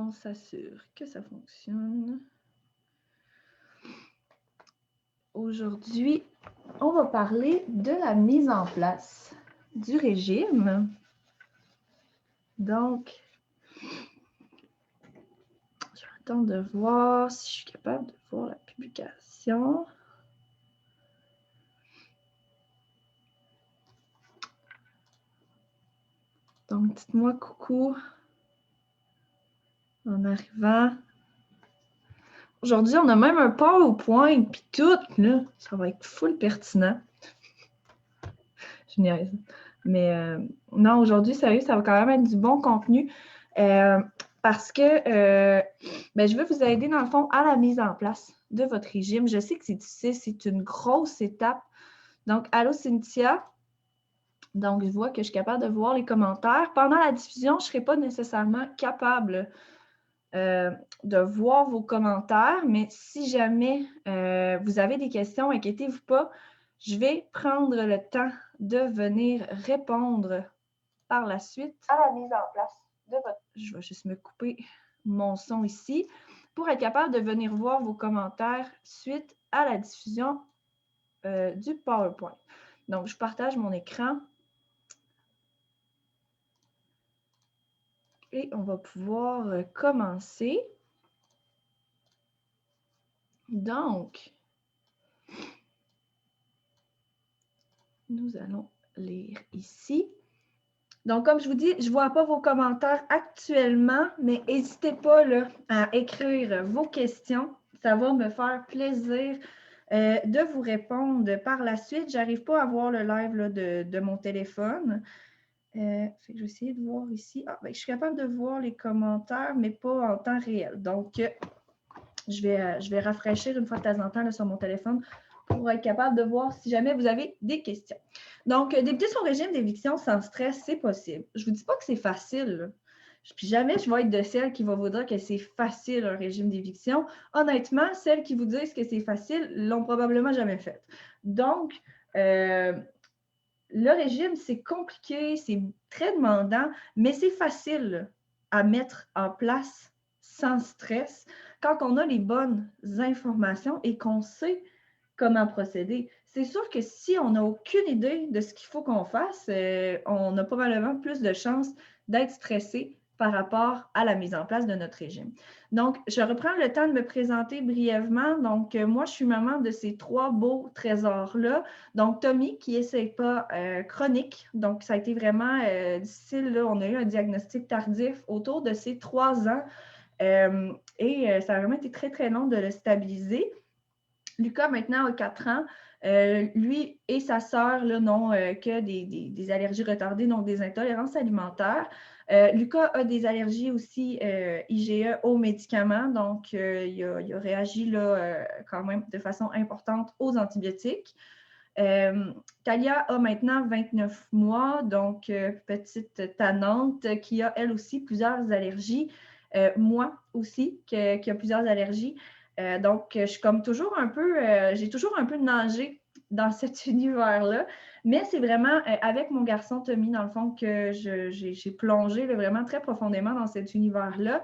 on s'assure que ça fonctionne. Aujourd'hui, on va parler de la mise en place du régime. Donc, je vais attendre de voir si je suis capable de voir la publication. Donc, dites-moi coucou en arrivant. Aujourd'hui, on a même un PowerPoint, puis tout, là. Ça va être full pertinent. Je niaise. Mais non, aujourd'hui, sérieux, ça va quand même être du bon contenu parce que je vais vous aider, dans le fond, à la mise en place de votre régime. Je sais que c'est difficile, c'est une grosse étape. Donc, allô, Cynthia. Donc, je vois que je suis capable de voir les commentaires. Pendant la diffusion, je ne serai pas nécessairement capable de voir vos commentaires, mais si jamais vous avez des questions, inquiétez-vous pas, je vais prendre le temps de venir répondre par la suite à la mise en place de votre... Je vais juste me couper mon son ici pour être capable de venir voir vos commentaires suite à la diffusion du PowerPoint. Donc, je partage mon écran. Et on va pouvoir commencer. Donc, nous allons lire ici. Donc, comme je vous dis, je ne vois pas vos commentaires actuellement, mais n'hésitez pas là, à écrire vos questions. Ça va me faire plaisir de vous répondre par la suite. Je n'arrive pas à voir le live là, de mon téléphone. Je vais essayer de voir ici. Je suis capable de voir les commentaires, mais pas en temps réel. Donc, je vais rafraîchir une fois de temps en temps là, sur mon téléphone pour être capable de voir si jamais vous avez des questions. Donc, débuter son régime d'éviction sans stress, c'est possible. Je ne vous dis pas que c'est facile. Là. Puis jamais je vais être de celles qui vont vous dire que c'est facile un régime d'éviction. Honnêtement, celles qui vous disent que c'est facile l'ont probablement jamais fait. Donc, le régime, c'est compliqué, c'est très demandant, mais c'est facile à mettre en place sans stress quand on a les bonnes informations et qu'on sait comment procéder. C'est sûr que si on n'a aucune idée de ce qu'il faut qu'on fasse, on a probablement plus de chances d'être stressé par rapport à la mise en place de notre régime. Donc, je reprends le temps de me présenter brièvement. Donc, moi, je suis maman de ces 3 beaux trésors-là. Donc, Tommy, qui n'est pas chronique. Donc, ça a été vraiment difficile. Là. On a eu un diagnostic tardif autour de ces 3 ans. Et ça a vraiment été très, très long de le stabiliser. Lucas, maintenant, a 4 ans. Lui et sa sœur n'ont que des allergies retardées, donc des intolérances alimentaires. Lucas a des allergies aussi IgE aux médicaments, donc il a réagi là, quand même de façon importante aux antibiotiques. Talia a maintenant 29 mois, donc petite tannante qui a elle aussi plusieurs allergies. Moi aussi, qui a plusieurs allergies. Donc, je suis comme toujours un peu, j'ai toujours un peu nagé dans cet univers-là, mais c'est vraiment avec mon garçon Tommy, dans le fond, que j'ai plongé là, vraiment très profondément dans cet univers-là.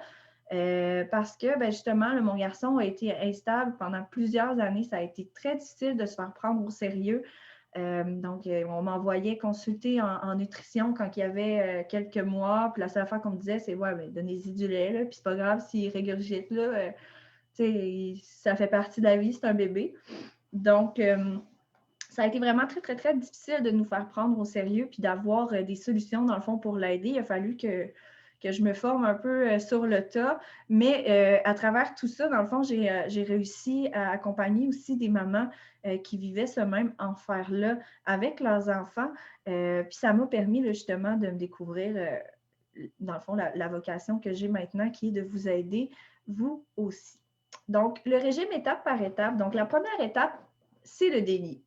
Parce que, justement, là, mon garçon a été instable pendant plusieurs années. Ça a été très difficile de se faire prendre au sérieux. Donc, on m'envoyait consulter en nutrition quand il y avait quelques mois. Puis la seule fois qu'on me disait, c'est ouais, mais donnez-y du lait, là, puis c'est pas grave s'il régurgite, là. Ça fait partie de la vie, c'est un bébé. Donc, ça a été vraiment très, très, très difficile de nous faire prendre au sérieux puis d'avoir des solutions, dans le fond, pour l'aider. Il a fallu que je me forme un peu sur le tas. Mais à travers tout ça, dans le fond, j'ai réussi à accompagner aussi des mamans qui vivaient ce même enfer-là avec leurs enfants. Puis ça m'a permis là, justement de me découvrir, dans le fond, la vocation que j'ai maintenant, qui est de vous aider, vous aussi. Donc, le régime étape par étape. Donc, la première étape, c'est le déni.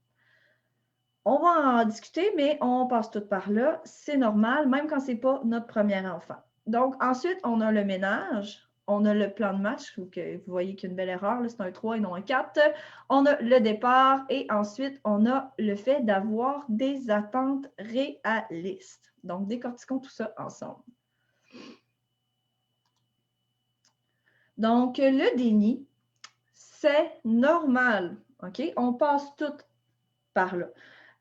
On va en discuter, mais on passe tout par là. C'est normal, même quand ce n'est pas notre premier enfant. Donc, ensuite, on a le ménage, on a le plan de match, vous voyez qu'il y a une belle erreur, c'est un 3 et non un 4. On a le départ et ensuite, on a le fait d'avoir des attentes réalistes. Donc, décortiquons tout ça ensemble. Donc, le déni, c'est normal, OK? On passe tout par là.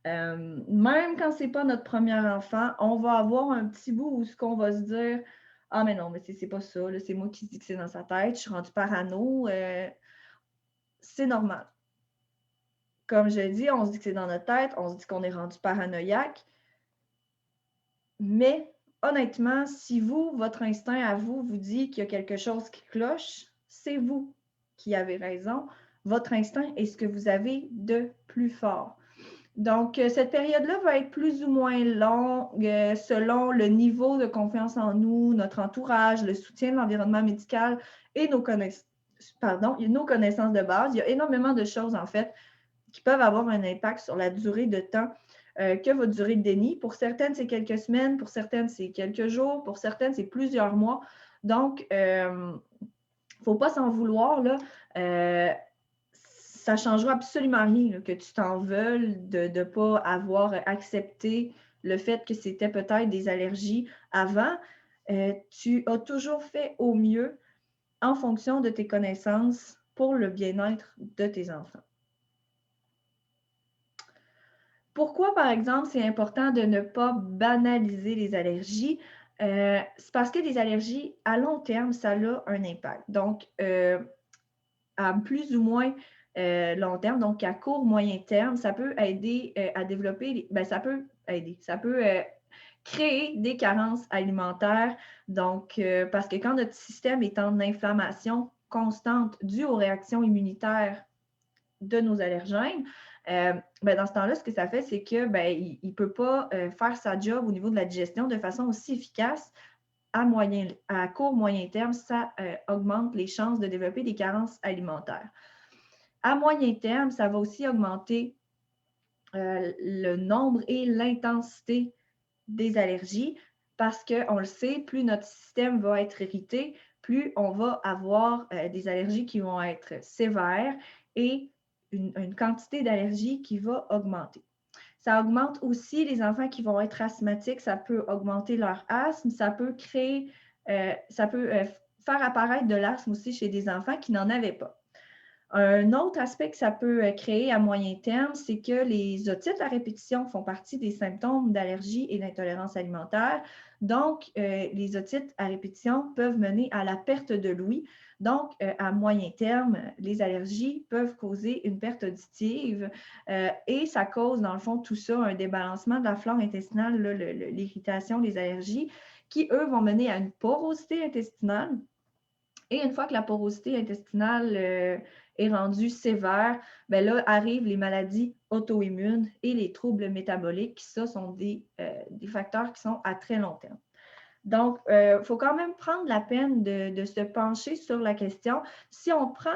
Même quand ce n'est pas notre premier enfant, on va avoir un petit bout où ce qu'on va se dire « Ah, mais non, mais c'est pas ça, c'est moi qui dis que c'est dans sa tête, je suis rendue parano. C'est normal. » Comme je dis, on se dit que c'est dans notre tête, on se dit qu'on est rendu paranoïaque. Mais honnêtement, si votre instinct à vous dit qu'il y a quelque chose qui cloche, c'est vous qui avez raison. Votre instinct est ce que vous avez de plus fort. Donc, cette période-là va être plus ou moins longue selon le niveau de confiance en nous, notre entourage, le soutien de l'environnement médical et nos connaissances de base. Il y a énormément de choses, en fait, qui peuvent avoir un impact sur la durée de temps que va durer le déni. Pour certaines, c'est quelques semaines, pour certaines, c'est quelques jours, pour certaines, c'est plusieurs mois. Donc, il ne faut pas s'en vouloir, là. Ça ne changera absolument rien là, que tu t'en veuilles de ne pas avoir accepté le fait que c'était peut-être des allergies avant. Tu as toujours fait au mieux en fonction de tes connaissances pour le bien-être de tes enfants. Pourquoi, par exemple, c'est important de ne pas banaliser les allergies? C'est parce que les allergies, à long terme, ça a un impact. Donc, à plus ou moins long terme, donc à court, moyen terme, ça peut aider à développer, ça peut aider, ça peut créer des carences alimentaires. Donc, parce que quand notre système est en inflammation constante due aux réactions immunitaires de nos allergènes, dans ce temps-là, ce que ça fait, c'est que il ne peut pas faire sa job au niveau de la digestion de façon aussi efficace à court, moyen terme. Ça augmente les chances de développer des carences alimentaires. À moyen terme, ça va aussi augmenter le nombre et l'intensité des allergies parce qu'on le sait, plus notre système va être irrité, plus on va avoir des allergies qui vont être sévères et une quantité d'allergies qui va augmenter. Ça augmente aussi les enfants qui vont être asthmatiques, ça peut augmenter leur asthme, ça peut créer, faire apparaître de l'asthme aussi chez des enfants qui n'en avaient pas. Un autre aspect que ça peut créer à moyen terme, c'est que les otites à répétition font partie des symptômes d'allergie et d'intolérance alimentaire. Donc, les otites à répétition peuvent mener à la perte de l'ouïe. Donc, à moyen terme, les allergies peuvent causer une perte auditive et ça cause, dans le fond, tout ça, un débalancement de la flore intestinale, l'irritation, les allergies, qui, eux, vont mener à une porosité intestinale. Et une fois que la porosité intestinale est rendue sévère, là arrivent les maladies auto-immunes et les troubles métaboliques. Ça sont des facteurs qui sont à très long terme. Donc, il faut quand même prendre la peine de se pencher sur la question. Si on prend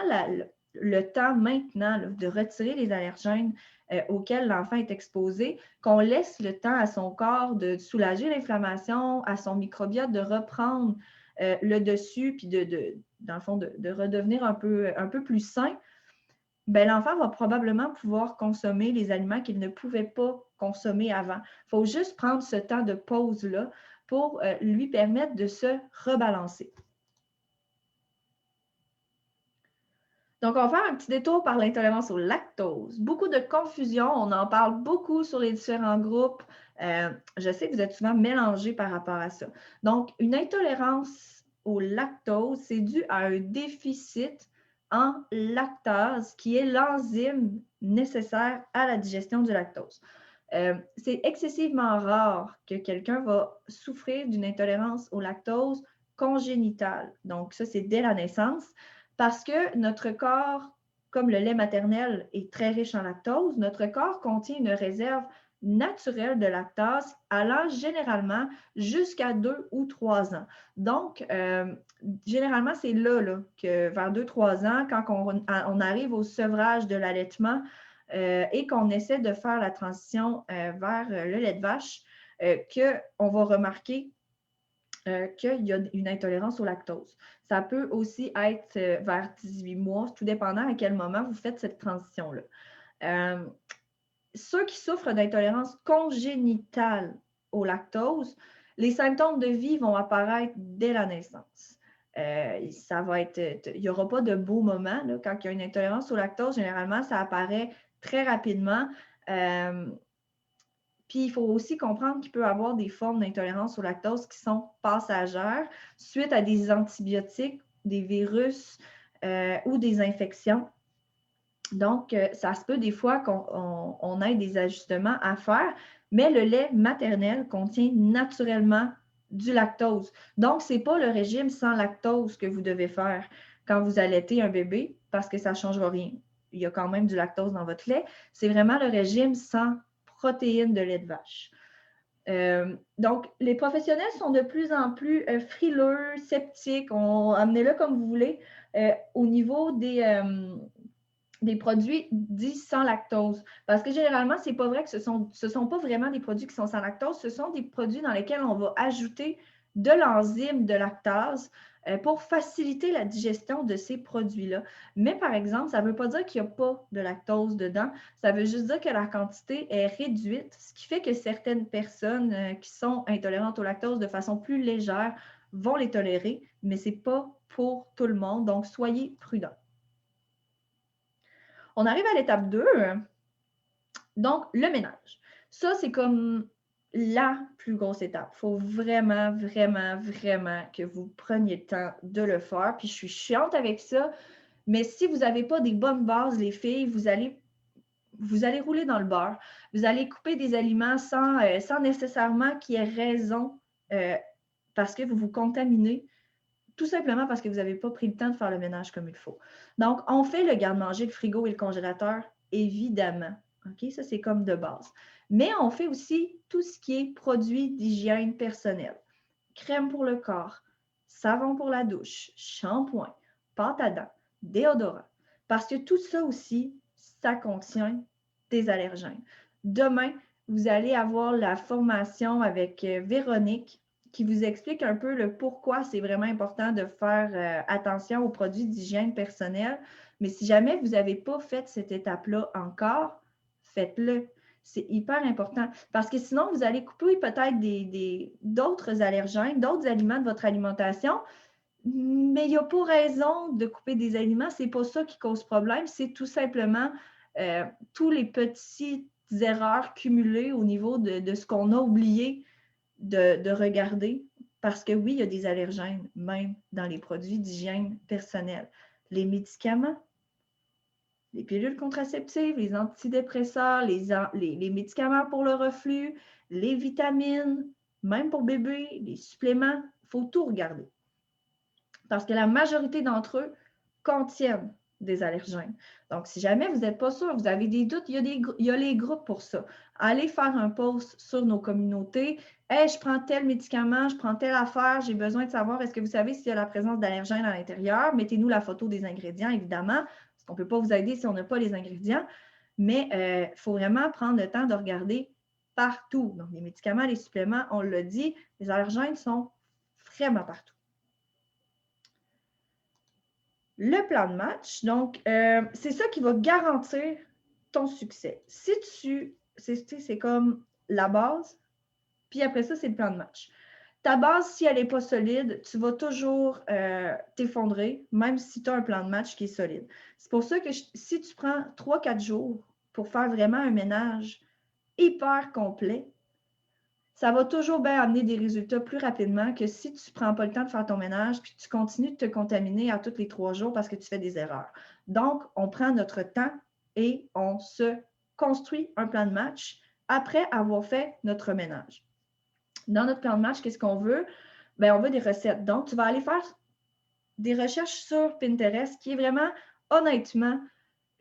le temps maintenant de retirer les allergènes auxquels l'enfant est exposé, qu'on laisse le temps à son corps de soulager l'inflammation, à son microbiote de reprendre le dessus, puis dans le fond, de redevenir un peu plus sain, l'enfant va probablement pouvoir consommer les aliments qu'il ne pouvait pas consommer avant. Il faut juste prendre ce temps de pause-là pour lui permettre de se rebalancer. Donc, on va faire un petit détour par l'intolérance au lactose. Beaucoup de confusion, on en parle beaucoup sur les différents groupes. Je sais que vous êtes souvent mélangés par rapport à ça. Donc, une intolérance au lactose, c'est dû à un déficit en lactase, qui est l'enzyme nécessaire à la digestion du lactose. C'est excessivement rare que quelqu'un va souffrir d'une intolérance au lactose congénitale. Donc, ça, c'est dès la naissance. Parce que notre corps, comme le lait maternel est très riche en lactose, notre corps contient une réserve naturelle de lactase allant généralement jusqu'à 2 ou 3 ans. Donc, généralement, c'est là que vers 2-3 ans, quand on arrive au sevrage de l'allaitement et qu'on essaie de faire la transition vers le lait de vache, qu'on va remarquer qu'il y a une intolérance au lactose. Ça peut aussi être vers 18 mois, tout dépendant à quel moment vous faites cette transition-là. Ceux qui souffrent d'intolérance congénitale au lactose, les symptômes de vie vont apparaître dès la naissance. ça va être, il n'y aura pas de beau moment. Là. Quand il y a une intolérance au lactose, généralement, ça apparaît très rapidement. Puis, il faut aussi comprendre qu'il peut y avoir des formes d'intolérance au lactose qui sont passagères suite à des antibiotiques, des virus ou des infections. Donc, ça se peut des fois qu'on ait des ajustements à faire, mais le lait maternel contient naturellement du lactose. Donc, ce n'est pas le régime sans lactose que vous devez faire quand vous allaitez un bébé parce que ça ne changera rien. Il y a quand même du lactose dans votre lait. C'est vraiment le régime sans protéines de lait de vache. Donc, les professionnels sont de plus en plus frileux, sceptiques, amenez-le comme vous voulez, au niveau des produits dits sans lactose. Parce que généralement, ce n'est pas vrai que ce sont pas vraiment des produits qui sont sans lactose, ce sont des produits dans lesquels on va ajouter de l'enzyme de lactase pour faciliter la digestion de ces produits-là. Mais par exemple, ça ne veut pas dire qu'il n'y a pas de lactose dedans, ça veut juste dire que la quantité est réduite, ce qui fait que certaines personnes qui sont intolérantes au lactose de façon plus légère vont les tolérer, mais ce n'est pas pour tout le monde, donc soyez prudents. On arrive à l'étape 2, donc le ménage. Ça, c'est comme la plus grosse étape. Il faut vraiment, vraiment, vraiment que vous preniez le temps de le faire. Puis je suis chiante avec ça, mais si vous n'avez pas des bonnes bases, les filles, vous allez rouler dans le beurre. Vous allez couper des aliments sans nécessairement qu'il y ait raison parce que vous vous contaminez. Tout simplement parce que vous n'avez pas pris le temps de faire le ménage comme il faut. Donc, on fait le garde-manger, le frigo et le congélateur, évidemment. OK? Ça, c'est comme de base. Mais on fait aussi tout ce qui est produits d'hygiène personnelle. Crème pour le corps, savon pour la douche, shampoing, pâte à dents, déodorant. Parce que tout ça aussi, ça contient des allergènes. Demain, vous allez avoir la formation avec Véronique qui vous explique un peu le pourquoi c'est vraiment important de faire attention aux produits d'hygiène personnelle. Mais si jamais vous n'avez pas fait cette étape-là encore, faites-le. C'est hyper important parce que sinon, vous allez couper peut-être d'autres allergènes, d'autres aliments de votre alimentation, mais il n'y a pas raison de couper des aliments. Ce n'est pas ça qui cause problème. C'est tout simplement tous les petites erreurs cumulées au niveau de ce qu'on a oublié de regarder parce que oui, il y a des allergènes même dans les produits d'hygiène personnelle. Les médicaments, les pilules contraceptives, les antidépresseurs, les médicaments pour le reflux, les vitamines, même pour bébé, les suppléments, il faut tout regarder. Parce que la majorité d'entre eux contiennent des allergènes. Donc, si jamais vous n'êtes pas sûr, vous avez des doutes, il y a les groupes pour ça. Allez faire un post sur nos communautés. Hey, je prends tel médicament, je prends telle affaire, j'ai besoin de savoir, est-ce que vous savez s'il y a la présence d'allergènes à l'intérieur? Mettez-nous la photo des ingrédients, évidemment, parce qu'on ne peut pas vous aider si on n'a pas les ingrédients. Mais il faut vraiment prendre le temps de regarder partout. Donc, les médicaments, les suppléments, on l'a dit, les allergènes sont vraiment partout. Le plan de match, donc, c'est ça qui va garantir ton succès. Si c'est comme la base, puis après ça, c'est le plan de match. Ta base, si elle n'est pas solide, tu vas toujours t'effondrer, même si tu as un plan de match qui est solide. C'est pour ça que si tu prends 3-4 jours pour faire vraiment un ménage hyper complet, ça va toujours bien amener des résultats plus rapidement que si tu ne prends pas le temps de faire ton ménage puis tu continues de te contaminer à tous les 3 jours parce que tu fais des erreurs. Donc, on prend notre temps et on se construit un plan de match après avoir fait notre ménage. Dans notre plan de match, qu'est-ce qu'on veut? Bien, on veut des recettes. Donc, tu vas aller faire des recherches sur Pinterest, qui est vraiment, honnêtement,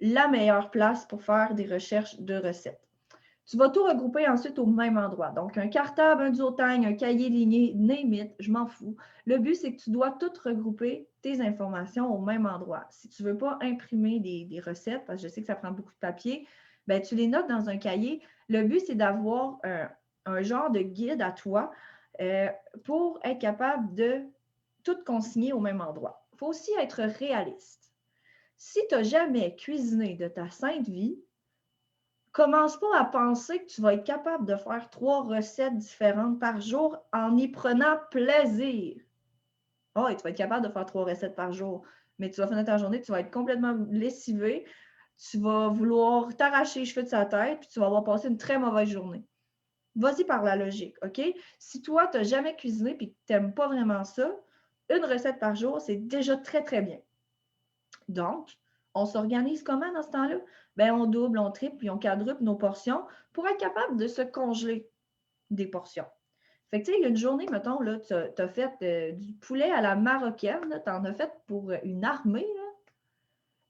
la meilleure place pour faire des recherches de recettes. Tu vas tout regrouper ensuite au même endroit. Donc, un cartable, un duotang, un cahier ligné, name it, je m'en fous. Le but, c'est que tu dois tout regrouper tes informations au même endroit. Si tu ne veux pas imprimer des recettes, parce que je sais que ça prend beaucoup de papier, bien, tu les notes dans un cahier. Le but, c'est d'avoir un genre de guide à toi pour être capable de tout consigner au même endroit. Il faut aussi être réaliste. Si tu n'as jamais cuisiné de ta sainte vie, commence pas à penser que tu vas être capable de faire 3 recettes différentes par jour en y prenant plaisir. Oh, et tu vas être capable de faire 3 recettes par jour. Mais tu vas finir ta journée, tu vas être complètement lessivé. Tu vas vouloir t'arracher les cheveux de sa tête, puis tu vas avoir passé une très mauvaise journée. Vas-y par la logique, OK? Si toi, tu n'as jamais cuisiné et que tu n'aimes pas vraiment ça, une recette par jour, c'est déjà très, très bien. Donc, on s'organise comment dans ce temps-là? Bien, on double, on triple, puis on quadruple nos portions pour être capable de se congeler des portions. Fait que, tu sais, il y a une journée, mettons, là, tu as fait du poulet à la marocaine, tu en as fait pour une armée, là.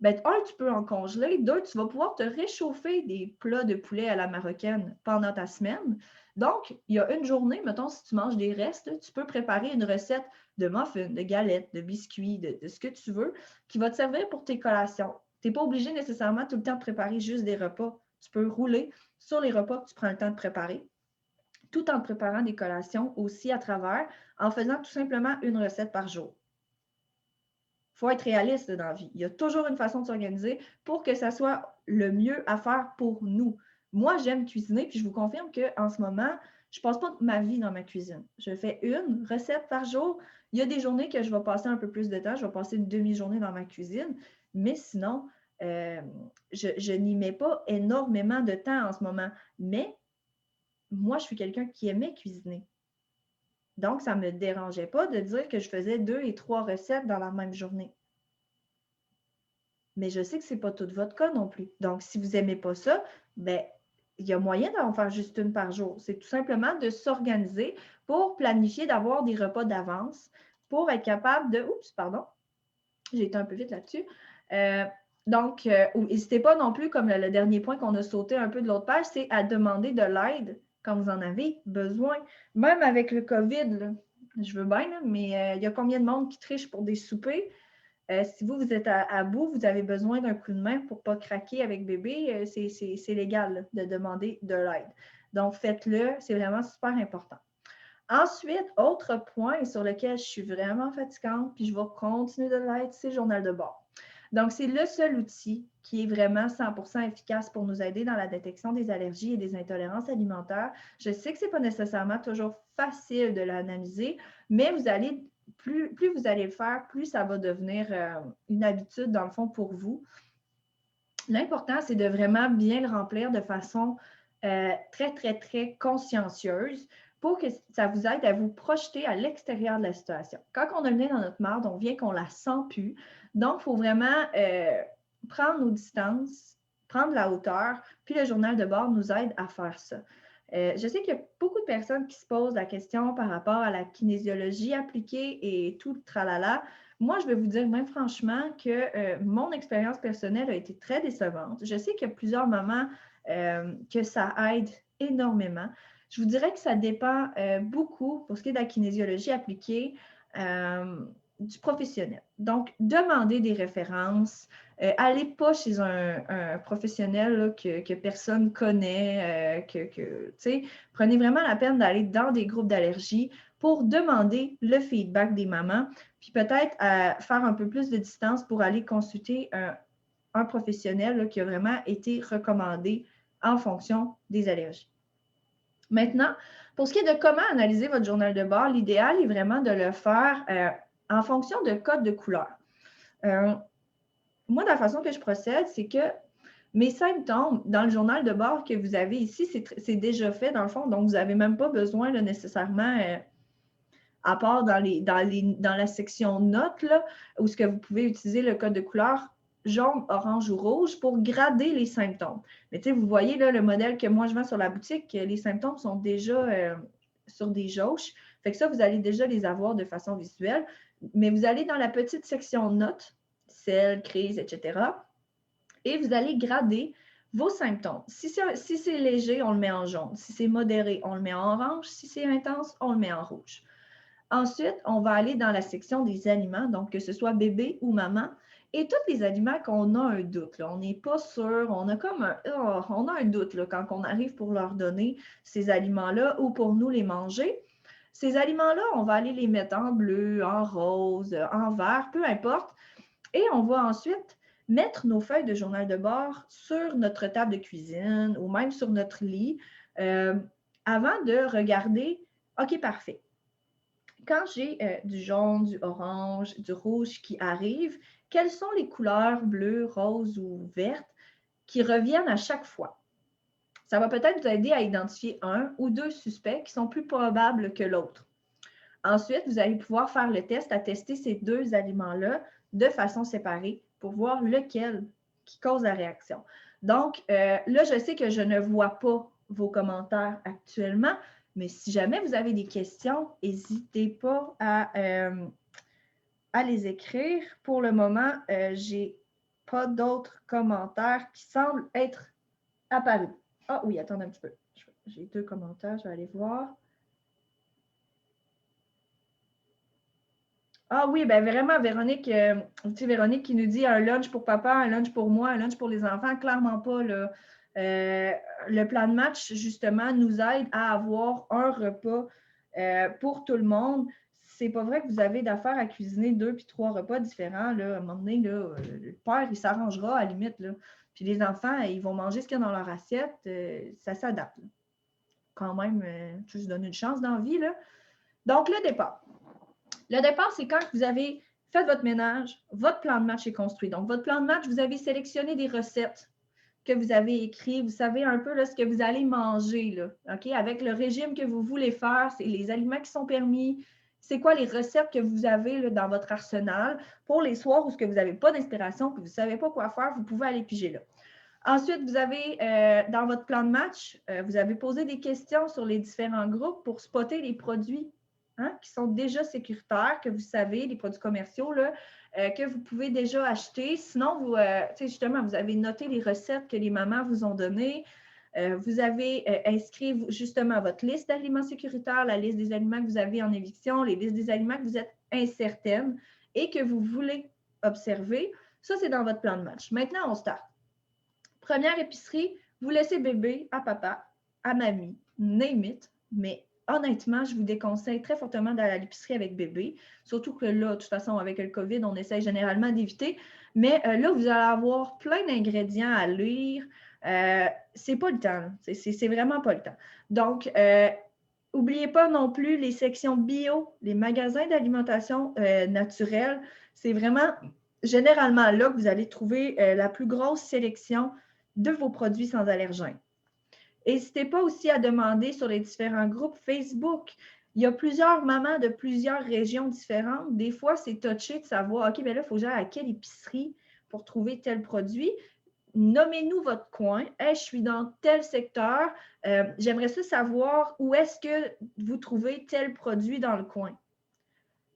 Ben, un, tu peux en congeler. Deux, tu vas pouvoir te réchauffer des plats de poulet à la marocaine pendant ta semaine. Donc, il y a une journée, mettons, si tu manges des restes, là, tu peux préparer une recette de muffins, de galettes, de biscuits, de ce que tu veux, qui va te servir pour tes collations. Tu n'es pas obligé nécessairement tout le temps de préparer juste des repas. Tu peux rouler sur les repas que tu prends le temps de préparer, tout en te préparant des collations aussi à travers, en faisant tout simplement une recette par jour. Il faut être réaliste dans la vie. Il y a toujours une façon de s'organiser pour que ça soit le mieux à faire pour nous. Moi, j'aime cuisiner, puis je vous confirme qu'en ce moment, je ne passe pas ma vie dans ma cuisine. Je fais une recette par jour. Il y a des journées que je vais passer un peu plus de temps. Je vais passer une demi-journée dans ma cuisine. Mais sinon, je n'y mets pas énormément de temps en ce moment. Mais moi, je suis quelqu'un qui aimait cuisiner. Donc, ça ne me dérangeait pas de dire que je faisais 2 et 3 recettes dans la même journée. Mais je sais que ce n'est pas tout votre cas non plus. Donc, si vous n'aimez pas ça, bien, il y a moyen d'en faire juste une par jour. C'est tout simplement de s'organiser pour planifier, d'avoir des repas d'avance, pour être capable de... Oups, pardon, j'ai été un peu vite là-dessus. Donc, n'hésitez pas non plus, comme le dernier point qu'on a sauté un peu de l'autre page, c'est à demander de l'aide quand vous en avez besoin. Même avec le COVID, là, je veux bien, là, mais il y a combien de monde qui triche pour des soupers? Si vous êtes à bout, vous avez besoin d'un coup de main pour ne pas craquer avec bébé, c'est légal là, de demander de l'aide. Donc, faites-le, c'est vraiment super important. Ensuite, autre point sur lequel je suis vraiment fatigante, puis je vais continuer de l'être, c'est le journal de bord. Donc, c'est le seul outil qui est vraiment 100% efficace pour nous aider dans la détection des allergies et des intolérances alimentaires. Je sais que ce n'est pas nécessairement toujours facile de l'analyser, mais vous allez, plus vous allez le faire, plus ça va devenir une habitude, dans le fond, pour vous. L'important, c'est de vraiment bien le remplir de façon très, très, très consciencieuse pour que ça vous aide à vous projeter à l'extérieur de la situation. Quand on a le nez dans notre marde, on vient qu'on la sent plus. Donc, il faut vraiment prendre nos distances, prendre la hauteur, puis le journal de bord nous aide à faire ça. Je sais qu'il y a beaucoup de personnes qui se posent la question par rapport à la kinésiologie appliquée et tout le tralala. Moi, je vais vous dire même franchement que mon expérience personnelle a été très décevante. Je sais qu'il y a plusieurs moments que ça aide énormément. Je vous dirais que ça dépend beaucoup, pour ce qui est de la kinésiologie appliquée, du professionnel. Donc, demandez des références. Allez pas chez un professionnel là, que personne connaît, prenez vraiment la peine d'aller dans des groupes d'allergie pour demander le feedback des mamans, puis peut-être faire un peu plus de distance pour aller consulter un professionnel là, qui a vraiment été recommandé en fonction des allergies. Maintenant, pour ce qui est de comment analyser votre journal de bord, l'idéal est vraiment de le faire en fonction de codes de couleur. Moi, la façon que je procède, c'est que mes symptômes dans le journal de bord que vous avez ici, c'est déjà fait dans le fond, donc vous n'avez même pas besoin là, nécessairement, à part dans la section notes, là, où ce que vous pouvez utiliser le code de couleur jaune, orange ou rouge pour grader les symptômes. Mais tu sais, vous voyez là, le modèle que moi je vends sur la boutique, les symptômes sont déjà sur des jauges. Fait que ça, vous allez déjà les avoir de façon visuelle. Mais vous allez dans la petite section notes, sel, crise, etc. Et vous allez grader vos symptômes. Si c'est léger, on le met en jaune. Si c'est modéré, on le met en orange. Si c'est intense, on le met en rouge. Ensuite, on va aller dans la section des aliments, donc que ce soit bébé ou maman, et tous les aliments qu'on a un doute. Là. On n'est pas sûr, on a comme on a un doute là, quand on arrive pour leur donner ces aliments-là ou pour nous les manger. Ces aliments-là, on va aller les mettre en bleu, en rose, en vert, peu importe. Et on va ensuite mettre nos feuilles de journal de bord sur notre table de cuisine ou même sur notre lit avant de regarder, OK, parfait. quand j'ai du jaune, du orange, du rouge qui arrivent, quelles sont les couleurs bleues, roses ou vertes qui reviennent à chaque fois? Ça va peut-être vous aider à identifier un ou deux suspects qui sont plus probables que l'autre. Ensuite, vous allez pouvoir faire le test à tester ces deux aliments-là de façon séparée pour voir lequel qui cause la réaction. Donc, là, je sais que je ne vois pas vos commentaires actuellement, mais si jamais vous avez des questions, n'hésitez pas à les écrire. Pour le moment, je n'ai pas d'autres commentaires qui semblent être apparus. Ah oui, attendez un petit peu. J'ai deux commentaires, je vais aller voir. Ah oui, ben vraiment, Véronique, Véronique qui nous dit un lunch pour papa, un lunch pour moi, un lunch pour les enfants, clairement pas. Là. Le plan de match, justement, nous aide à avoir un repas pour tout le monde. C'est pas vrai que vous avez d'affaires à cuisiner 2 puis 3 repas différents. Là. À un moment donné, là, le père, il s'arrangera à la limite. Là. Puis les enfants, ils vont manger ce qu'il y a dans leur assiette. Ça s'adapte. Quand même, tu se donnes une chance dans la vie. Là. Donc, le départ. Le départ, c'est quand vous avez fait votre ménage, votre plan de match est construit. Donc, votre plan de match, vous avez sélectionné des recettes que vous avez écrites. Vous savez un peu là, ce que vous allez manger, là, OK? Avec le régime que vous voulez faire, c'est les aliments qui sont permis. C'est quoi les recettes que vous avez là, dans votre arsenal pour les soirs où vous n'avez pas d'inspiration, que vous ne savez pas quoi faire, vous pouvez aller piger là. Ensuite, vous avez, dans votre plan de match, vous avez posé des questions sur les différents groupes pour spotter les produits qui sont déjà sécuritaires, que vous savez, les produits commerciaux, là, que vous pouvez déjà acheter. Sinon, vous, justement, vous avez noté les recettes que les mamans vous ont données. Vous avez inscrit justement votre liste d'aliments sécuritaires, la liste des aliments que vous avez en éviction, les listes des aliments que vous êtes incertaines et que vous voulez observer. Ça, c'est dans votre plan de match. Maintenant, on start. Première épicerie, vous laissez bébé à papa, à mamie, name it, mais honnêtement, je vous déconseille très fortement d'aller à l'épicerie avec bébé, surtout que là, de toute façon, avec le COVID, on essaie généralement d'éviter, mais là, vous allez avoir plein d'ingrédients à lire. C'est pas le temps, c'est vraiment pas le temps. Donc, n'oubliez pas non plus les sections bio, les magasins d'alimentation naturelle. C'est vraiment généralement là que vous allez trouver la plus grosse sélection de vos produits sans allergènes. N'hésitez pas aussi à demander sur les différents groupes Facebook. Il y a plusieurs mamans de plusieurs régions différentes. Des fois, c'est touché de savoir, OK, bien là, il faut que j'aille à quelle épicerie pour trouver tel produit. Nommez-nous votre coin. Hey, je suis dans tel secteur. J'aimerais ça savoir où est-ce que vous trouvez tel produit dans le coin.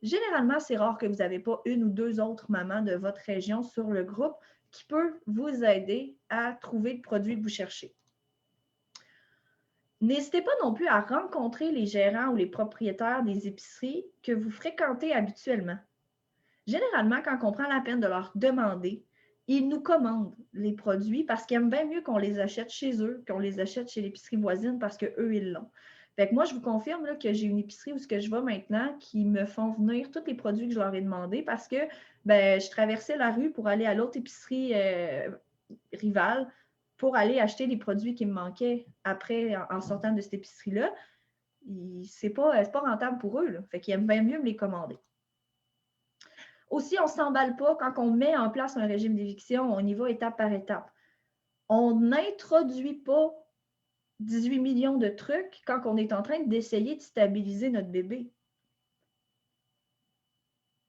Généralement, c'est rare que vous n'avez pas une ou deux autres mamans de votre région sur le groupe qui peut vous aider à trouver le produit que vous cherchez. N'hésitez pas non plus à rencontrer les gérants ou les propriétaires des épiceries que vous fréquentez habituellement. Généralement, quand on prend la peine de leur demander, ils nous commandent les produits parce qu'ils aiment bien mieux qu'on les achète chez eux, qu'on les achète chez l'épicerie voisine parce qu'eux, ils l'ont. Fait que moi, je vous confirme là, que j'ai une épicerie où ce que je vais maintenant qui me font venir tous les produits que je leur ai demandés parce que je traversais la rue pour aller à l'autre épicerie rivale pour aller acheter les produits qui me manquaient après en sortant de cette épicerie-là. C'est pas rentable pour eux. Là. Fait qu'ils aiment bien mieux me les commander. Aussi, on ne s'emballe pas quand on met en place un régime d'éviction, on y va étape par étape. On n'introduit pas 18 millions de trucs quand on est en train d'essayer de stabiliser notre bébé.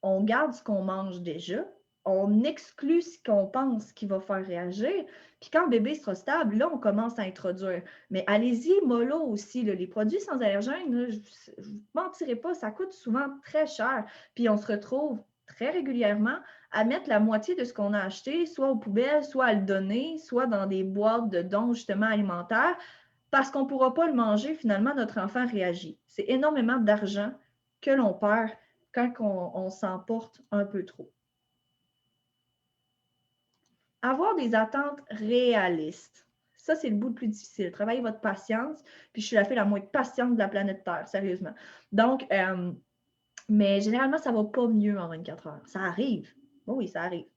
On garde ce qu'on mange déjà, on exclut ce qu'on pense qui va faire réagir, puis quand le bébé sera stable, là, on commence à introduire. Mais allez-y, mollo aussi, là, les produits sans allergènes, là, je ne vous mentirai pas, ça coûte souvent très cher, puis on se retrouve très régulièrement à mettre la moitié de ce qu'on a acheté, soit aux poubelles, soit à le donner, soit dans des boîtes de dons justement alimentaires, parce qu'on ne pourra pas le manger, finalement, notre enfant réagit. C'est énormément d'argent que l'on perd quand on s'emporte un peu trop. Avoir des attentes réalistes. Ça, c'est le bout le plus difficile. Travaillez votre patience, puis je suis la fille la moins patiente de la planète Terre, sérieusement. Donc, mais généralement, ça ne va pas mieux en 24 heures. Ça arrive. Oui, ça arrive.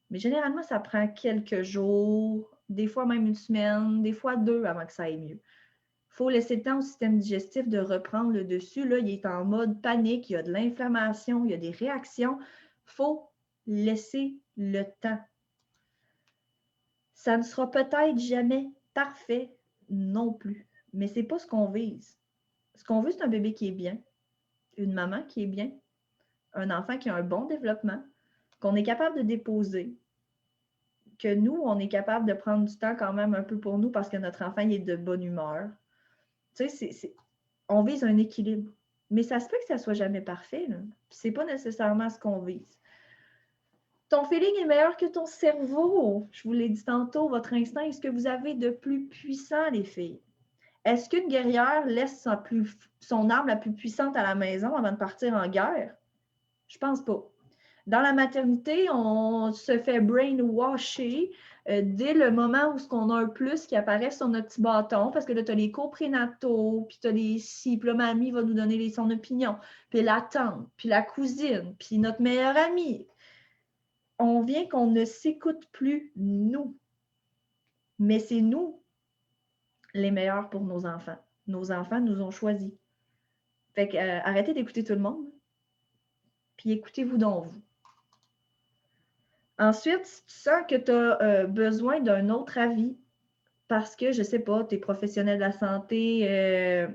Mais généralement, ça prend quelques jours, des fois même une semaine, des fois 2 avant que ça aille mieux. Il faut laisser le temps au système digestif de reprendre le dessus. Là, il est en mode panique, il y a de l'inflammation, il y a des réactions. Il faut laisser le temps. Ça ne sera peut-être jamais parfait non plus, mais ce n'est pas ce qu'on vise. Ce qu'on veut, c'est un bébé qui est bien, une maman qui est bien, un enfant qui a un bon développement, qu'on est capable de déposer, que nous, on est capable de prendre du temps quand même un peu pour nous parce que notre enfant il est de bonne humeur. Tu sais, on vise un équilibre. Mais ça se peut que ça ne soit jamais parfait. Ce n'est pas nécessairement ce qu'on vise. Ton feeling est meilleur que ton cerveau. Je vous l'ai dit tantôt, votre instinct est ce que vous avez de plus puissant, les filles. Est-ce qu'une guerrière laisse son arme la plus puissante à la maison avant de partir en guerre? Je pense pas. Dans la maternité, on se fait brainwasher dès le moment où on a un plus qui apparaît sur notre petit bâton, parce que là, tu as les cours prénataux, puis tu as les si, puis là, mamie va nous donner son opinion, puis la tante, puis la cousine, puis notre meilleure amie. On vient qu'on ne s'écoute plus, nous. Mais c'est nous les meilleurs pour nos enfants. Nos enfants nous ont choisis. Fait que arrêtez d'écouter tout le monde, puis écoutez-vous donc vous. Ensuite, si tu sens que tu as besoin d'un autre avis, parce que, je ne sais pas, tu es professionnel de la santé,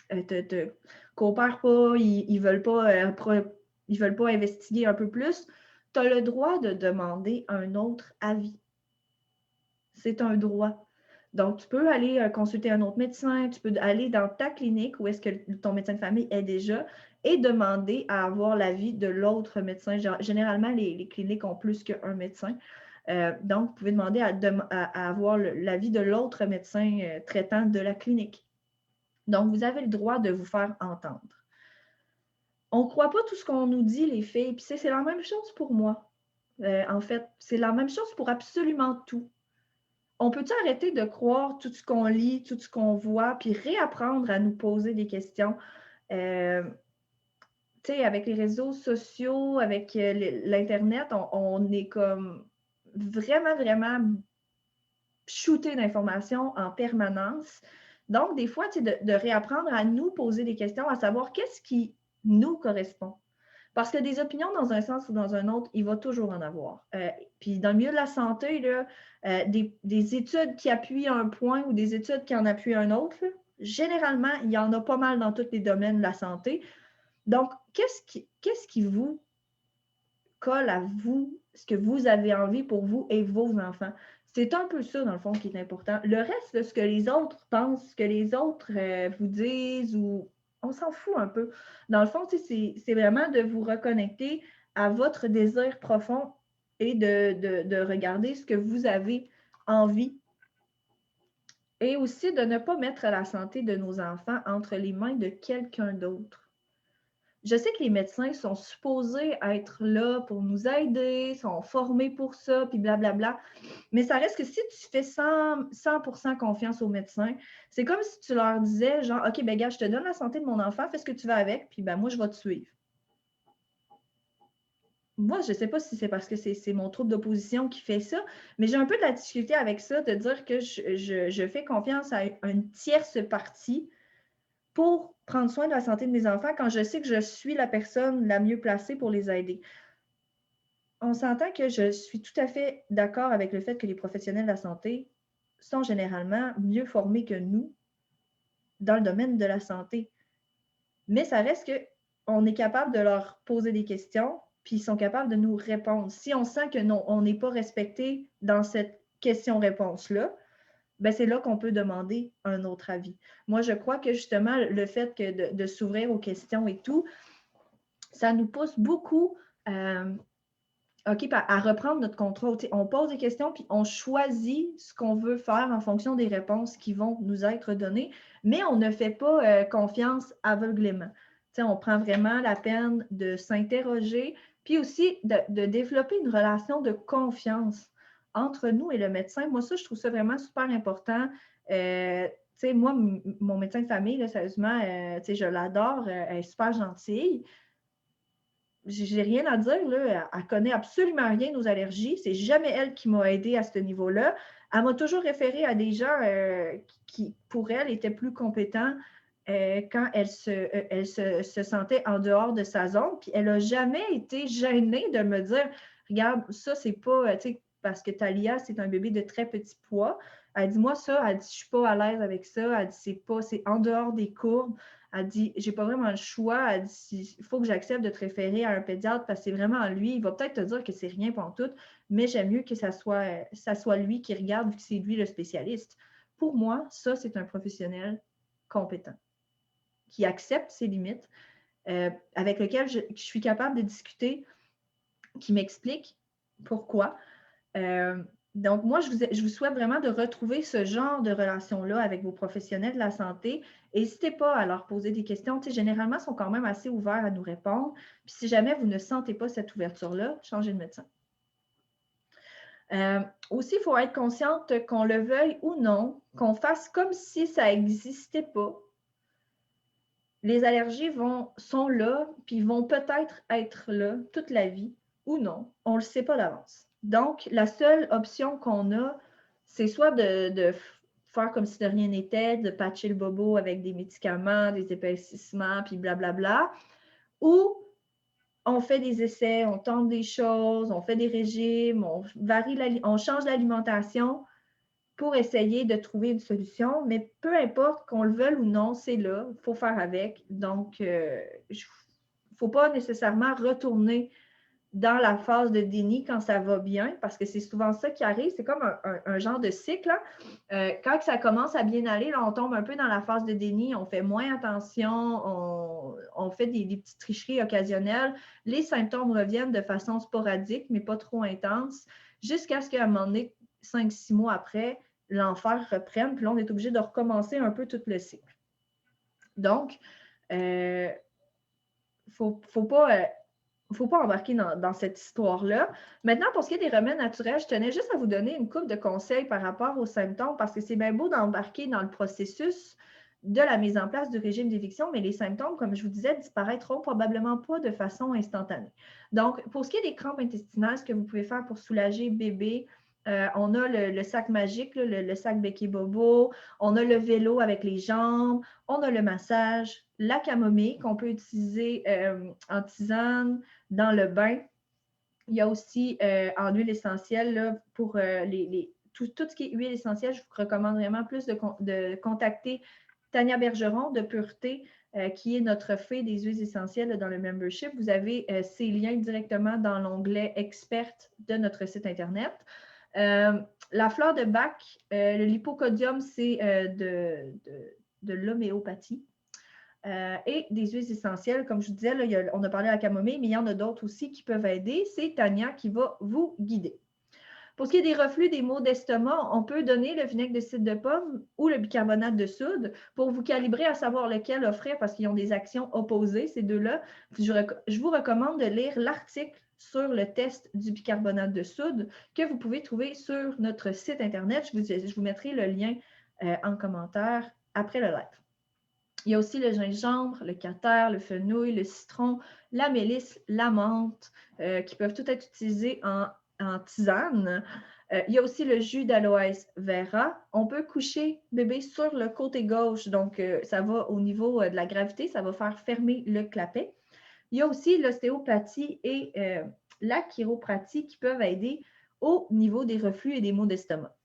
te coopèrent pas, ils veulent pas investiguer un peu plus, tu as le droit de demander un autre avis. C'est un droit. Donc, tu peux aller consulter un autre médecin, tu peux aller dans ta clinique où est-ce que ton médecin de famille est déjà et demander à avoir l'avis de l'autre médecin. Généralement, les cliniques ont plus qu'un médecin. Donc, vous pouvez demander à avoir l'avis de l'autre médecin traitant de la clinique. Donc, vous avez le droit de vous faire entendre. On ne croit pas tout ce qu'on nous dit, les filles, puis c'est la même chose pour moi. En fait, c'est la même chose pour absolument tout. On peut-tu arrêter de croire tout ce qu'on lit, tout ce qu'on voit, puis réapprendre à nous poser des questions? Tu sais, avec les réseaux sociaux, avec l'Internet, on est comme vraiment, vraiment shooté d'informations en permanence. Donc, des fois, de réapprendre à nous poser des questions, à savoir qu'est-ce qui nous correspond. Parce que des opinions dans un sens ou dans un autre, il va toujours en avoir. Puis dans le milieu de la santé, là, des études qui appuient un point ou des études qui en appuient un autre, là, généralement, il y en a pas mal dans tous les domaines de la santé. Donc, qu'est-ce qui vous colle à vous, ce que vous avez envie pour vous et vos enfants? C'est un peu ça, dans le fond, qui est important. Le reste, là, ce que les autres pensent, ce que les autres vous disent ou on s'en fout un peu. Dans le fond, c'est vraiment de vous reconnecter à votre désir profond et de regarder ce que vous avez envie. Et aussi de ne pas mettre la santé de nos enfants entre les mains de quelqu'un d'autre. Je sais que les médecins sont supposés être là pour nous aider, sont formés pour ça, puis blablabla. Mais ça reste que si tu fais 100% confiance aux médecins, c'est comme si tu leur disais, genre, OK, ben gars, je te donne la santé de mon enfant, fais ce que tu veux avec, puis ben moi, je vais te suivre. Moi, je ne sais pas si c'est parce que c'est mon trouble d'opposition qui fait ça, mais j'ai un peu de la difficulté avec ça, de dire que je fais confiance à une tierce partie pour prendre soin de la santé de mes enfants quand je sais que je suis la personne la mieux placée pour les aider. On s'entend que je suis tout à fait d'accord avec le fait que les professionnels de la santé sont généralement mieux formés que nous dans le domaine de la santé. Mais ça reste qu'on est capable de leur poser des questions, puis ils sont capables de nous répondre. Si on sent que non, on n'est pas respecté dans cette question-réponse-là, ben c'est là qu'on peut demander un autre avis. Moi, je crois que justement, le fait que de s'ouvrir aux questions et tout, ça nous pousse beaucoup à reprendre notre contrôle. On pose des questions, puis on choisit ce qu'on veut faire en fonction des réponses qui vont nous être données, mais on ne fait pas confiance aveuglément. On prend vraiment la peine de s'interroger, puis aussi de développer une relation de confiance entre nous et le médecin. Moi, ça, je trouve ça vraiment super important. Moi, mon médecin de famille, là, sérieusement, je l'adore, elle est super gentille. j'ai rien à dire, là. Elle connaît absolument rien aux allergies. C'est jamais elle qui m'a aidée à ce niveau-là. Elle m'a toujours référé à des gens qui, pour elle, étaient plus compétents quand elle se sentait en dehors de sa zone. Puis elle n'a jamais été gênée de me dire, regarde, ça, c'est pas, tu sais, parce que Thalia, c'est un bébé de très petit poids. Elle dit, moi, ça, elle dit, je suis pas à l'aise avec ça. Elle dit, c'est en dehors des courbes. Elle dit, j'ai pas vraiment le choix. Elle dit, il faut que j'accepte de te référer à un pédiatre parce que c'est vraiment lui. Il va peut-être te dire que c'est rien pour tout, mais j'aime mieux que ça soit lui qui regarde vu que c'est lui le spécialiste. Pour moi, ça, c'est un professionnel compétent qui accepte ses limites, avec lequel je suis capable de discuter, qui m'explique pourquoi. Donc, moi, je vous souhaite vraiment de retrouver ce genre de relation-là avec vos professionnels de la santé. N'hésitez pas à leur poser des questions. Tu sais, généralement, ils sont quand même assez ouverts à nous répondre. Puis si jamais vous ne sentez pas cette ouverture-là, changez de médecin. Aussi, il faut être consciente qu'on le veuille ou non, qu'on fasse comme si ça n'existait pas. Les allergies sont là, puis vont peut-être être là toute la vie ou non. On ne le sait pas d'avance. Donc, la seule option qu'on a, c'est soit de faire comme si de rien n'était, de patcher le bobo avec des médicaments, des épaississements, puis blablabla, ou on fait des essais, on tente des choses, on fait des régimes, on change l'alimentation pour essayer de trouver une solution, mais peu importe qu'on le veuille ou non, c'est là, il faut faire avec. Donc, il ne faut pas nécessairement retourner dans la phase de déni quand ça va bien, parce que c'est souvent ça qui arrive. C'est comme un genre de cycle. Quand ça commence à bien aller, là, on tombe un peu dans la phase de déni, on fait moins attention, on fait des petites tricheries occasionnelles. Les symptômes reviennent de façon sporadique, mais pas trop intense, jusqu'à ce qu'à un moment donné, 5-6 mois après, l'enfer reprenne, puis là, on est obligé de recommencer un peu tout le cycle. Donc, il faut pas embarquer dans cette histoire-là. Maintenant, pour ce qui est des remèdes naturels, je tenais juste à vous donner une couple de conseils par rapport aux symptômes, parce que c'est bien beau d'embarquer dans le processus de la mise en place du régime d'éviction, mais les symptômes, comme je vous disais, disparaîtront probablement pas de façon instantanée. Donc, pour ce qui est des crampes intestinales, ce que vous pouvez faire pour soulager bébé, on a le sac magique, le sac Bec Bobo, on a le vélo avec les jambes, on a le massage, la camomille qu'on peut utiliser en tisane, dans le bain. Il y a aussi en huile essentielle, là, pour tout ce qui est huile essentielle, je vous recommande vraiment plus de contacter Tania Bergeron de Pureté, qui est notre fée des huiles essentielles là, dans le membership. Vous avez ces liens directement dans l'onglet experte de notre site Internet. La fleur de Bach, le lipocodium, c'est de l'homéopathie. Et des huiles essentielles, comme je vous disais, là, on a parlé à la camomille, mais il y en a d'autres aussi qui peuvent aider. C'est Tania qui va vous guider. Pour ce qui est des reflux, des maux d'estomac, on peut donner le vinaigre de cidre de pomme ou le bicarbonate de soude pour vous calibrer à savoir lequel offrir parce qu'ils ont des actions opposées, ces deux-là. Je vous recommande de lire l'article sur le test du bicarbonate de soude que vous pouvez trouver sur notre site Internet. Je vous mettrai le lien en commentaire après le live. Il y a aussi le gingembre, le cater, le fenouil, le citron, la mélisse, la menthe, qui peuvent tout être utilisés en tisane. Il y a aussi le jus d'aloès vera. On peut coucher bébé sur le côté gauche, donc ça va au niveau de la gravité, ça va faire fermer le clapet. Il y a aussi l'ostéopathie et la chiropratie qui peuvent aider au niveau des reflux et des maux d'estomac.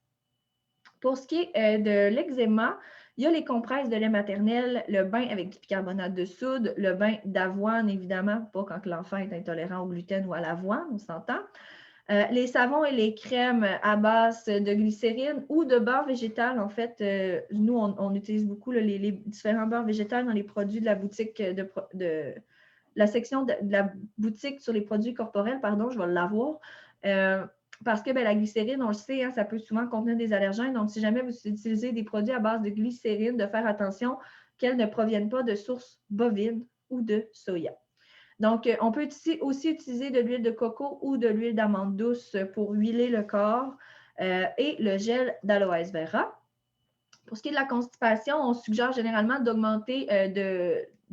Pour ce qui est de l'eczéma, il y a les compresses de lait maternel, le bain avec du bicarbonate de soude, le bain d'avoine, évidemment, pas quand l'enfant est intolérant au gluten ou à l'avoine, on s'entend. Les savons et les crèmes à base de glycérine ou de beurre végétal. En fait, nous, on utilise beaucoup les différents beurres végétaux dans les produits de la boutique, de la section de la boutique sur les produits corporels, pardon, je vais l'avoir. Parce que la glycérine, on le sait, hein, ça peut souvent contenir des allergènes. Donc, si jamais vous utilisez des produits à base de glycérine, de faire attention qu'elles ne proviennent pas de sources bovines ou de soya. Donc, on peut aussi utiliser de l'huile de coco ou de l'huile d'amande douce pour huiler le corps et le gel d'aloès vera. Pour ce qui est de la constipation, on suggère généralement d'augmenter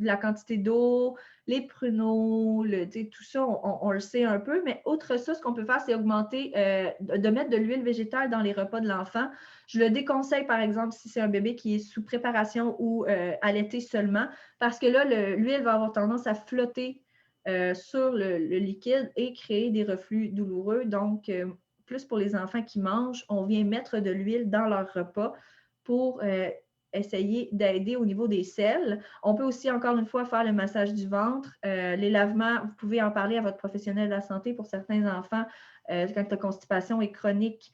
la quantité d'eau, les pruneaux, tout ça, on le sait un peu. Mais outre ça, ce qu'on peut faire, c'est augmenter, de mettre de l'huile végétale dans les repas de l'enfant. Je le déconseille, par exemple, si c'est un bébé qui est sous préparation ou allaité seulement, parce que là, l'huile va avoir tendance à flotter sur le liquide et créer des reflux douloureux. Donc, plus pour les enfants qui mangent, on vient mettre de l'huile dans leur repas pour essayer d'aider au niveau des selles. On peut aussi, encore une fois, faire le massage du ventre. Les lavements, vous pouvez en parler à votre professionnel de la santé pour certains enfants. Quand la constipation est chronique,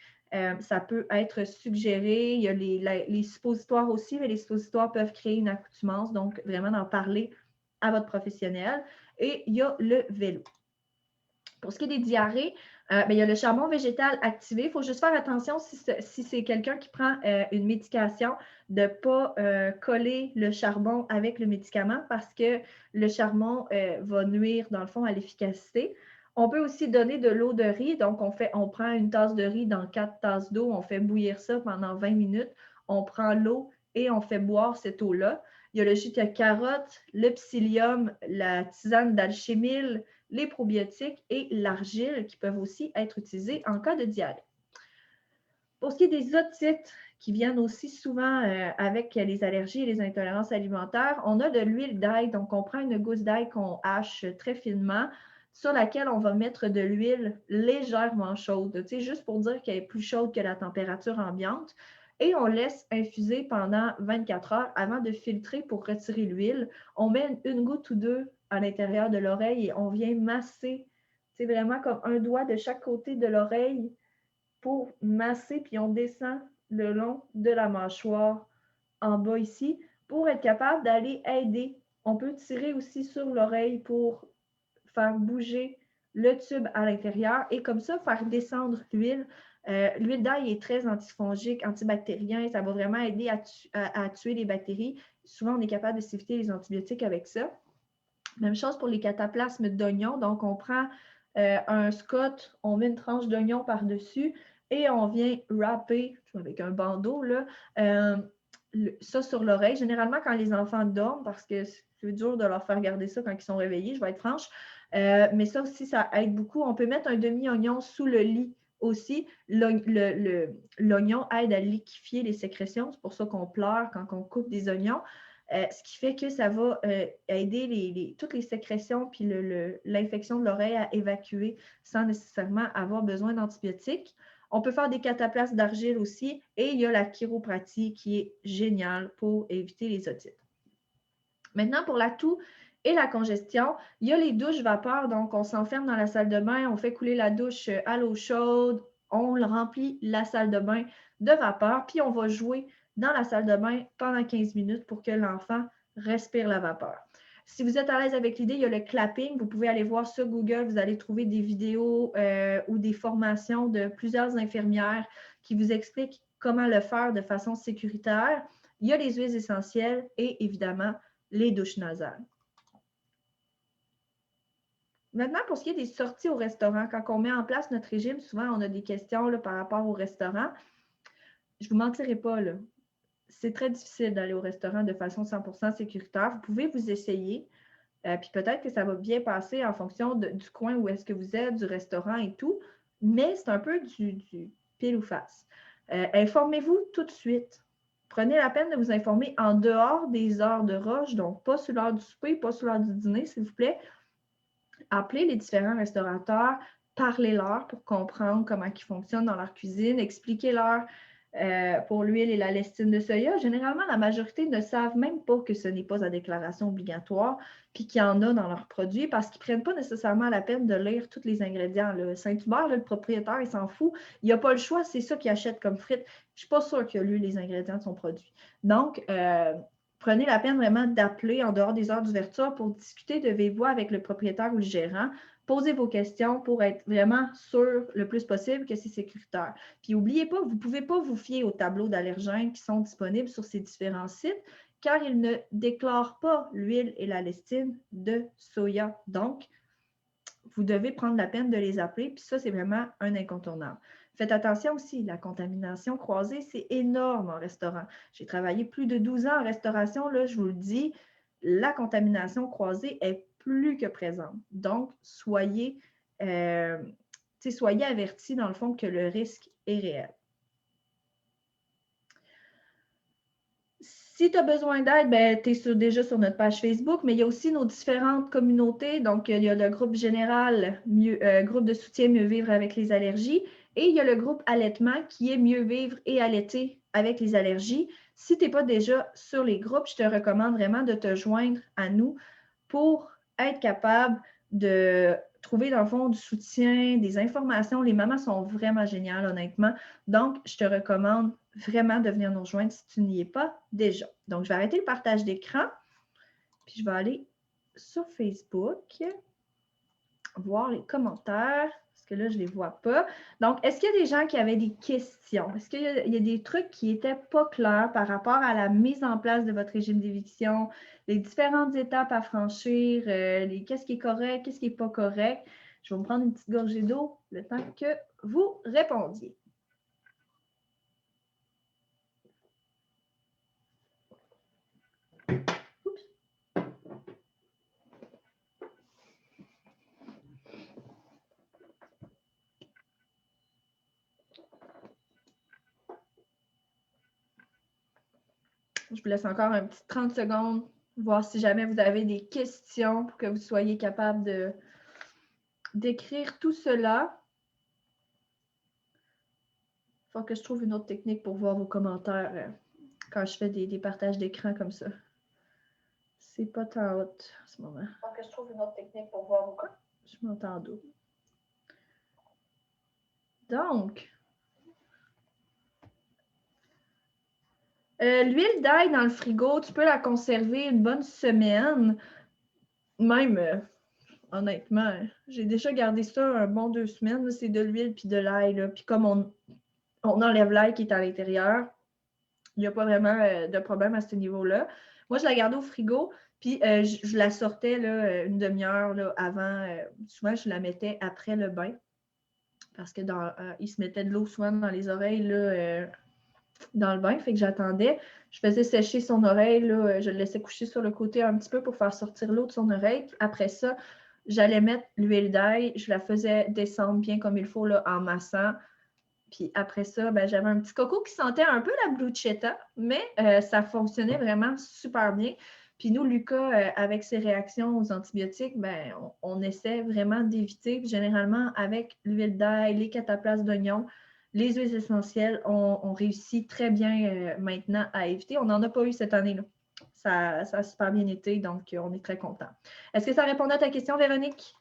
ça peut être suggéré. Il y a les suppositoires aussi, mais les suppositoires peuvent créer une accoutumance. Donc, vraiment d'en parler à votre professionnel. Et il y a le vélo. Pour ce qui est des diarrhées, il y a le charbon végétal activé. Il faut juste faire attention si c'est quelqu'un qui prend une médication, de ne pas coller le charbon avec le médicament parce que le charbon va nuire, dans le fond, à l'efficacité. On peut aussi donner de l'eau de riz. Donc, on prend une tasse de riz dans 4 tasses d'eau. On fait bouillir ça pendant 20 minutes. On prend l'eau et on fait boire cette eau-là. Il y a le jus de carotte, le psyllium, la tisane d'alchimile, les probiotiques et l'argile qui peuvent aussi être utilisés en cas de diarrhée. Pour ce qui est des otites qui viennent aussi souvent avec les allergies et les intolérances alimentaires, on a de l'huile d'ail. Donc, on prend une gousse d'ail qu'on hache très finement sur laquelle on va mettre de l'huile légèrement chaude, juste pour dire qu'elle est plus chaude que la température ambiante. Et on laisse infuser pendant 24 heures avant de filtrer pour retirer l'huile. On met une goutte ou deux à l'intérieur de l'oreille et on vient masser. C'est vraiment comme un doigt de chaque côté de l'oreille pour masser, puis on descend le long de la mâchoire en bas ici pour être capable d'aller aider. On peut tirer aussi sur l'oreille pour faire bouger le tube à l'intérieur et comme ça, faire descendre l'huile. L'huile d'ail est très antifongique, antibactérien. Ça va vraiment aider à tuer les bactéries. Souvent, on est capable de s'éviter les antibiotiques avec ça. Même chose pour les cataplasmes d'oignon. Donc, on prend un scotch, on met une tranche d'oignon par-dessus et on vient wrapper avec un bandeau là, ça sur l'oreille. Généralement, quand les enfants dorment, parce que c'est dur de leur faire garder ça quand ils sont réveillés, je vais être franche. Mais ça aussi, ça aide beaucoup. On peut mettre un demi-oignon sous le lit aussi. L'oignon aide à liquéfier les sécrétions. C'est pour ça qu'on pleure quand on coupe des oignons. Ce qui fait que ça va aider toutes les sécrétions puis l'infection de l'oreille à évacuer sans nécessairement avoir besoin d'antibiotiques. On peut faire des cataplasmes d'argile aussi et il y a la chiropratie qui est géniale pour éviter les otites. Maintenant, pour la toux et la congestion, il y a les douches vapeur. Donc, on s'enferme dans la salle de bain, on fait couler la douche à l'eau chaude, on remplit la salle de bain de vapeur, puis on va jouer dans la salle de bain pendant 15 minutes pour que l'enfant respire la vapeur. Si vous êtes à l'aise avec l'idée, il y a le clapping. Vous pouvez aller voir sur Google, vous allez trouver des vidéos ou des formations de plusieurs infirmières qui vous expliquent comment le faire de façon sécuritaire. Il y a les huiles essentielles et évidemment les douches nasales. Maintenant, pour ce qui est des sorties au restaurant, quand on met en place notre régime, souvent on a des questions là, par rapport au restaurant. Je ne vous mentirai pas, c'est très difficile d'aller au restaurant de façon 100% sécuritaire. Vous pouvez vous essayer, puis peut-être que ça va bien passer en fonction du coin où est-ce que vous êtes, du restaurant et tout, mais c'est un peu du pile ou face. Informez-vous tout de suite. Prenez la peine de vous informer en dehors des heures de rush, donc pas sur l'heure du souper, pas sur l'heure du dîner, s'il vous plaît. Appelez les différents restaurateurs, parlez-leur pour comprendre comment ils fonctionnent dans leur cuisine, expliquez-leur pour l'huile et la lestine de soya. Généralement, la majorité ne savent même pas que ce n'est pas à déclaration obligatoire, puis qu'il y en a dans leurs produits parce qu'ils ne prennent pas nécessairement la peine de lire tous les ingrédients. Le Saint-Hubert, le propriétaire, il s'en fout. Il n'a pas le choix, c'est ça qu'il achète comme frites. Je ne suis pas sûre qu'il a lu les ingrédients de son produit. Donc, prenez la peine vraiment d'appeler en dehors des heures d'ouverture pour discuter de vive voix avec le propriétaire ou le gérant. Posez vos questions pour être vraiment sûr le plus possible que c'est sécuritaire. Puis n'oubliez pas, vous ne pouvez pas vous fier aux tableaux d'allergènes qui sont disponibles sur ces différents sites car ils ne déclarent pas l'huile et la lestine de soya. Donc, vous devez prendre la peine de les appeler, puis ça, c'est vraiment un incontournable. Faites attention aussi, la contamination croisée, c'est énorme en restaurant. J'ai travaillé plus de 12 ans en restauration, là, je vous le dis, la contamination croisée est plus que présente. Donc, soyez avertis dans le fond que le risque est réel. Si tu as besoin d'aide, ben, tu es déjà sur notre page Facebook, mais il y a aussi nos différentes communautés. Donc, il y a le groupe général, groupe de soutien Mieux vivre avec les allergies, et il y a le groupe allaitement qui est Mieux vivre et allaiter avec les allergies. Si tu n'es pas déjà sur les groupes, je te recommande vraiment de te joindre à nous pour être capable de trouver dans le fond du soutien, des informations. Les mamans sont vraiment géniales, honnêtement. Donc, je te recommande vraiment de venir nous rejoindre si tu n'y es pas déjà. Donc, je vais arrêter le partage d'écran, puis je vais aller sur Facebook, voir les commentaires, parce que là, je ne les vois pas. Donc, est-ce qu'il y a des gens qui avaient des questions? Est-ce qu'il y a des trucs qui n'étaient pas clairs par rapport à la mise en place de votre régime d'éviction, les différentes étapes à franchir, qu'est-ce qui est correct, qu'est-ce qui n'est pas correct? Je vais me prendre une petite gorgée d'eau le temps que vous répondiez. Je vous laisse encore un petit 30 secondes, voir si jamais vous avez des questions pour que vous soyez capable d'écrire tout cela. Il faut que je trouve une autre technique pour voir vos commentaires quand je fais des partages d'écran comme ça. C'est pas tant haut en ce moment. Il faut que je trouve une autre technique pour voir vos commentaires. Je m'entends d'où. Donc, l'huile d'ail dans le frigo, tu peux la conserver une bonne semaine. Même, honnêtement, j'ai déjà gardé ça un bon 2 semaines. C'est de l'huile puis de l'ail. Puis comme on enlève l'ail qui est à l'intérieur, il n'y a pas vraiment de problème à ce niveau-là. Moi, je la gardais au frigo, puis je la sortais là, une demi-heure avant. Souvent, je la mettais après le bain parce que il se mettait de l'eau souvent dans les oreilles là, dans le bain, fait que j'attendais. Je faisais sécher son oreille, là, je le laissais coucher sur le côté un petit peu pour faire sortir l'eau de son oreille. Après ça, j'allais mettre l'huile d'ail, je la faisais descendre bien comme il faut là, en massant. Puis après ça, ben, j'avais un petit coco qui sentait un peu la bruschetta, mais ça fonctionnait vraiment super bien. Puis nous, Lucas, avec ses réactions aux antibiotiques, ben, on essaie vraiment d'éviter. Généralement, avec l'huile d'ail, les cataplasmes d'oignon, les huiles essentielles, on réussit très bien maintenant à éviter. On n'en a pas eu cette année-là. Ça a super bien été, donc on est très content. Est-ce que ça répond à ta question, Véronique?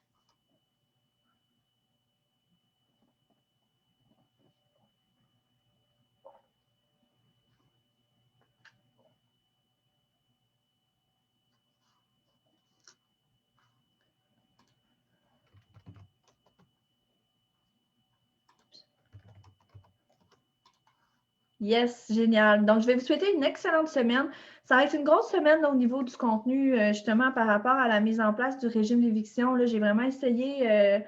Yes, génial. Donc, je vais vous souhaiter une excellente semaine. Ça va être une grosse semaine là, au niveau du contenu, justement, par rapport à la mise en place du régime d'éviction. J'ai vraiment essayé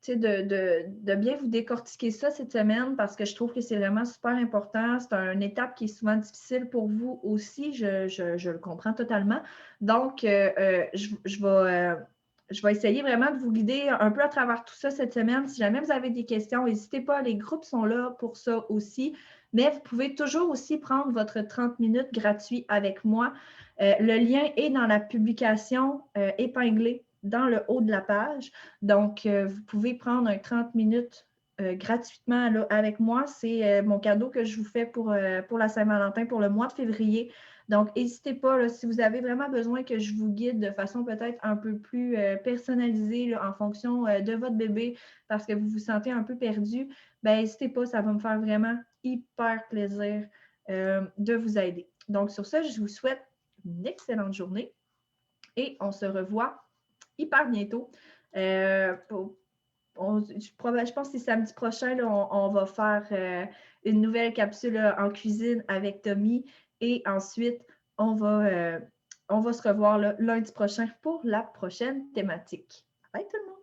de bien vous décortiquer ça cette semaine parce que je trouve que c'est vraiment super important. C'est une étape qui est souvent difficile pour vous aussi. Je le comprends totalement. Donc, je vais essayer vraiment de vous guider un peu à travers tout ça cette semaine. Si jamais vous avez des questions, n'hésitez pas. Les groupes sont là pour ça aussi. Mais vous pouvez toujours aussi prendre votre 30 minutes gratuit avec moi. Le lien est dans la publication épinglée dans le haut de la page. Donc, vous pouvez prendre un 30 minutes gratuitement là, avec moi. C'est mon cadeau que je vous fais pour la Saint-Valentin pour le mois de février. Donc, n'hésitez pas, là, si vous avez vraiment besoin que je vous guide de façon peut-être un peu plus personnalisée là, en fonction de votre bébé parce que vous vous sentez un peu perdu, ben n'hésitez pas, ça va me faire vraiment hyper plaisir de vous aider. Donc, sur ça, je vous souhaite une excellente journée et on se revoit hyper bientôt. Je pense que c'est samedi prochain, là, on va faire une nouvelle capsule en cuisine avec Tommy et ensuite, on va se revoir là, lundi prochain pour la prochaine thématique. Bye tout le monde!